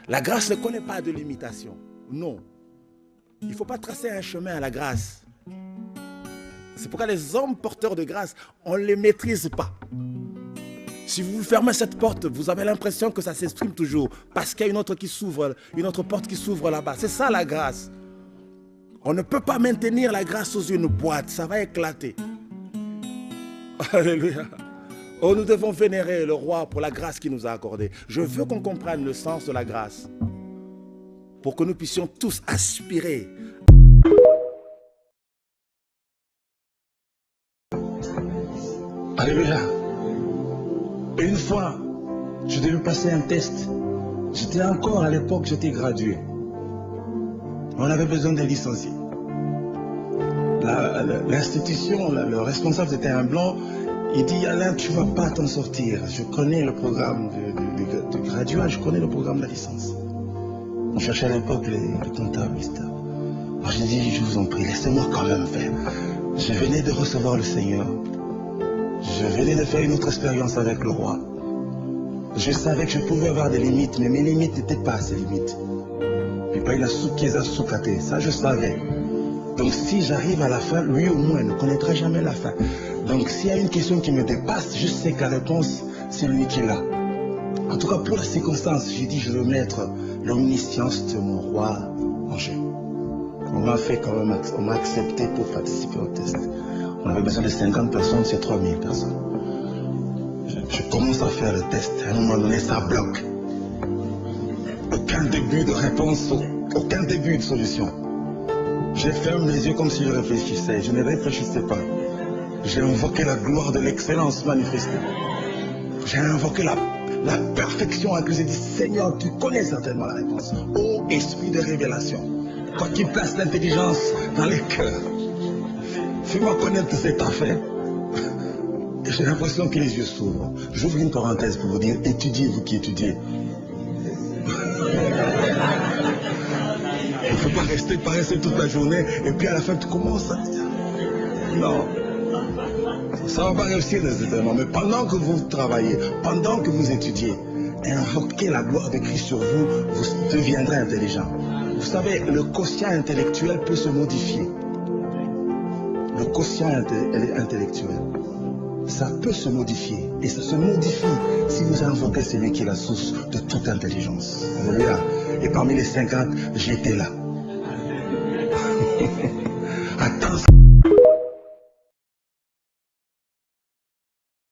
La grâce ne connaît pas de limitation. Non. Il ne faut pas tracer un chemin à la grâce. C'est pourquoi les hommes porteurs de grâce, on ne les maîtrise pas. Si vous fermez cette porte, vous avez l'impression que ça s'exprime toujours. Parce qu'il y a une autre qui s'ouvre, une autre porte qui s'ouvre là-bas. C'est ça la grâce. On ne peut pas maintenir la grâce sous une boîte. Ça va éclater. Alléluia. Oh, nous devons vénérer le roi pour la grâce qu'il nous a accordée. Je veux qu'on comprenne le sens de la grâce. Pour que nous puissions tous aspirer. Alléluia. Et une fois, je devais passer un test. J'étais encore à l'époque, j'étais gradué. On avait besoin de licenciés. L'institution, le responsable c'était un blanc. Il dit Alain, tu ne vas pas t'en sortir. Je connais le programme de graduat, je connais le programme de la licence. On cherchait à l'époque les comptables, etc. Alors j'ai dit, je vous en prie, laissez-moi quand même faire. Je venais de recevoir le Seigneur. Je venais de faire une autre expérience avec le roi. Je savais que je pouvais avoir des limites, mais mes limites n'étaient pas ces limites. Et pas il soukate, ça je savais. Donc si j'arrive à la fin, lui au moins ne connaîtra jamais la fin. Donc s'il y a une question qui me dépasse, je sais que la réponse, c'est lui qui l'a. En tout cas pour la circonstance, j'ai dit je veux mettre l'omniscience de mon roi en jeu. On m'a fait quand même, on m'a accepté pour participer au test. On avait besoin de 50 personnes, c'est 3000 personnes. Je commence à faire le test, à un moment donné ça bloque. Aucun début de réponse, aucun début de solution. Je ferme les yeux comme si je réfléchissais, je ne réfléchissais pas. J'ai invoqué la gloire de l'excellence manifestée. J'ai invoqué la perfection à que j'ai dit, Seigneur, tu connais certainement la réponse. Ô esprit de révélation, toi qui places l'intelligence dans les cœurs, fais-moi connaître cette affaire. J'ai l'impression que les yeux s'ouvrent. J'ouvre une parenthèse pour vous dire, étudiez, vous qui étudiez. Il ne faut pas rester paresseux toute la journée et puis à la fin tu commences à dire non. Ça ne va pas réussir nécessairement, mais pendant que vous travaillez, pendant que vous étudiez, invoquez la gloire de Christ sur vous, vous deviendrez intelligent. Vous savez, le quotient intellectuel peut se modifier. Le quotient intellectuel, ça peut se modifier. Et ça se modifie si vous invoquez celui qui est la source de toute intelligence. Alléluia. Et parmi les 50, j'étais là.